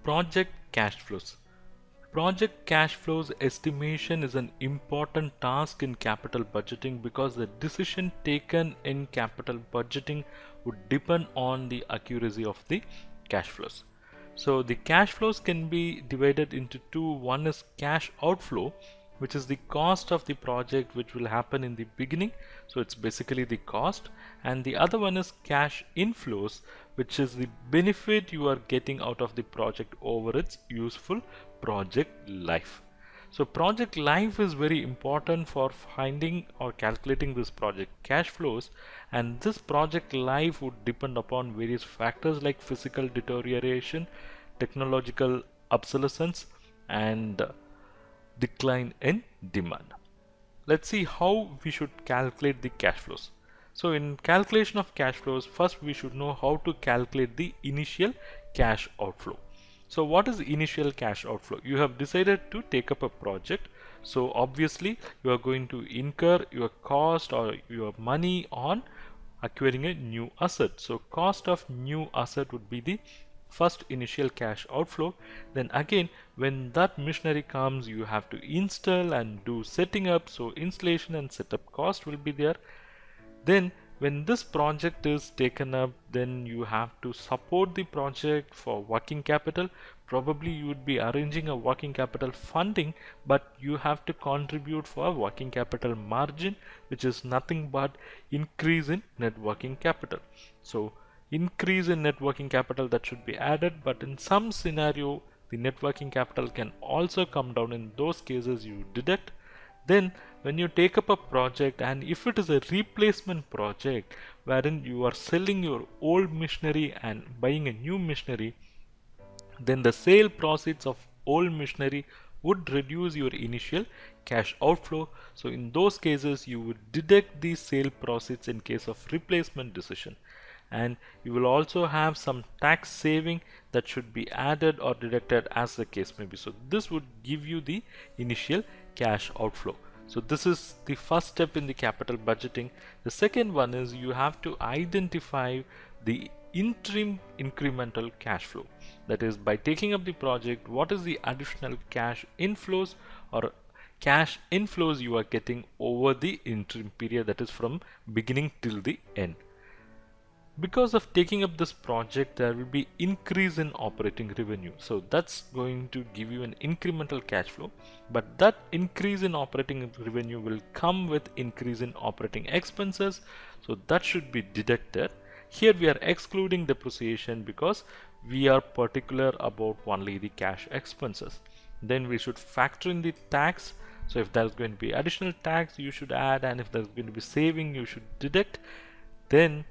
Project cash flows. Project cash flows estimation is an important task in capital budgeting because the decision taken in capital budgeting would depend on the accuracy of the cash flows. So the cash flows can be divided into two. One is cash outflow, which is the cost of the project which will happen in the beginning, so it's basically the cost, and the other one is cash inflows, which is the benefit you are getting out of the project over its useful project life. So project life is very important for finding or calculating this project cash flows, and this project life would depend upon various factors like physical deterioration, technological obsolescence, and decline in demand. Let's see how we should calculate the cash flows. So in calculation of cash flows, first we should know how to calculate the initial cash outflow. So what is initial cash outflow? You have decided to take up a project. So obviously you are going to incur your cost or your money on acquiring a new asset. So cost of new asset would be the first initial cash outflow. Then again, when that machinery comes, you have to install and do setting up, so installation and setup cost will be there. Then when this project is taken up, then you have to support the project for working capital. Probably you would be arranging a working capital funding, but you have to contribute for working capital margin, which is nothing but increase in net working capital. So increase in net working capital, that should be added, but in some scenario the net working capital can also come down. In those cases you deduct. Then when you take up a project, and if it is a replacement project wherein you are selling your old machinery and buying a new machinery, then the sale proceeds of old machinery would reduce your initial cash outflow. So in those cases you would deduct the sale proceeds in case of replacement decision, and you will also have some tax saving that should be added or deducted as the case may be. So this would give you the initial cash outflow. So this is the first step in the capital budgeting. The second one is you have to identify the interim incremental cash flow. That is, by taking up the project, what is the additional cash inflows or cash inflows you are getting over the interim period, that is from beginning till the end. Because of taking up this project, there will be increase in operating revenue, so that's going to give you an incremental cash flow, but that increase in operating revenue will come with increase in operating expenses, so that should be deducted. Here we are excluding depreciation because we are particular about only the cash expenses. Then we should factor in the tax, so if there's going to be additional tax you should add, and if there's going to be saving you should deduct. Then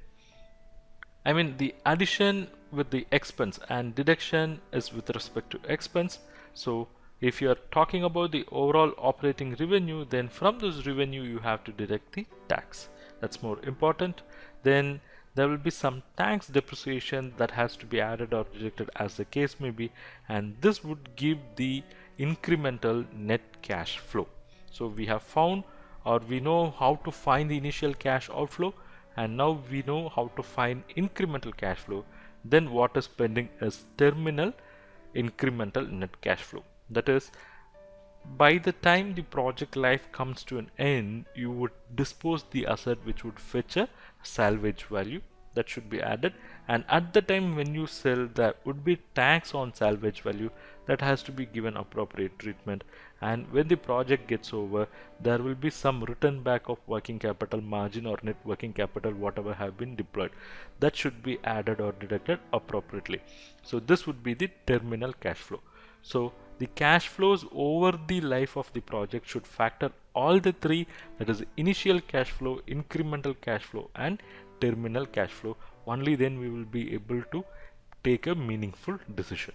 the addition with the expense and deduction is with respect to expense. So if you are talking about the overall operating revenue, then from this revenue you have to deduct the tax. That's more important. Then there will be some tax depreciation that has to be added or deducted as the case may be, and this would give the incremental net cash flow. So we have found, or we know how to find the initial cash outflow, and now we know how to find incremental cash flow. Then what is pending is terminal incremental net cash flow. That is, by the time the project life comes to an end, you would dispose the asset which would fetch a salvage value, that should be added, and at the time when you sell there would be tax on salvage value that has to be given appropriate treatment, and when the project gets over there will be some return back of working capital margin or net working capital whatever have been deployed, that should be added or deducted appropriately. So this would be the terminal cash flow. So the cash flows over the life of the project should factor all the three, that is initial cash flow, incremental cash flow and terminal cash flow. Only then we will be able to take a meaningful decision.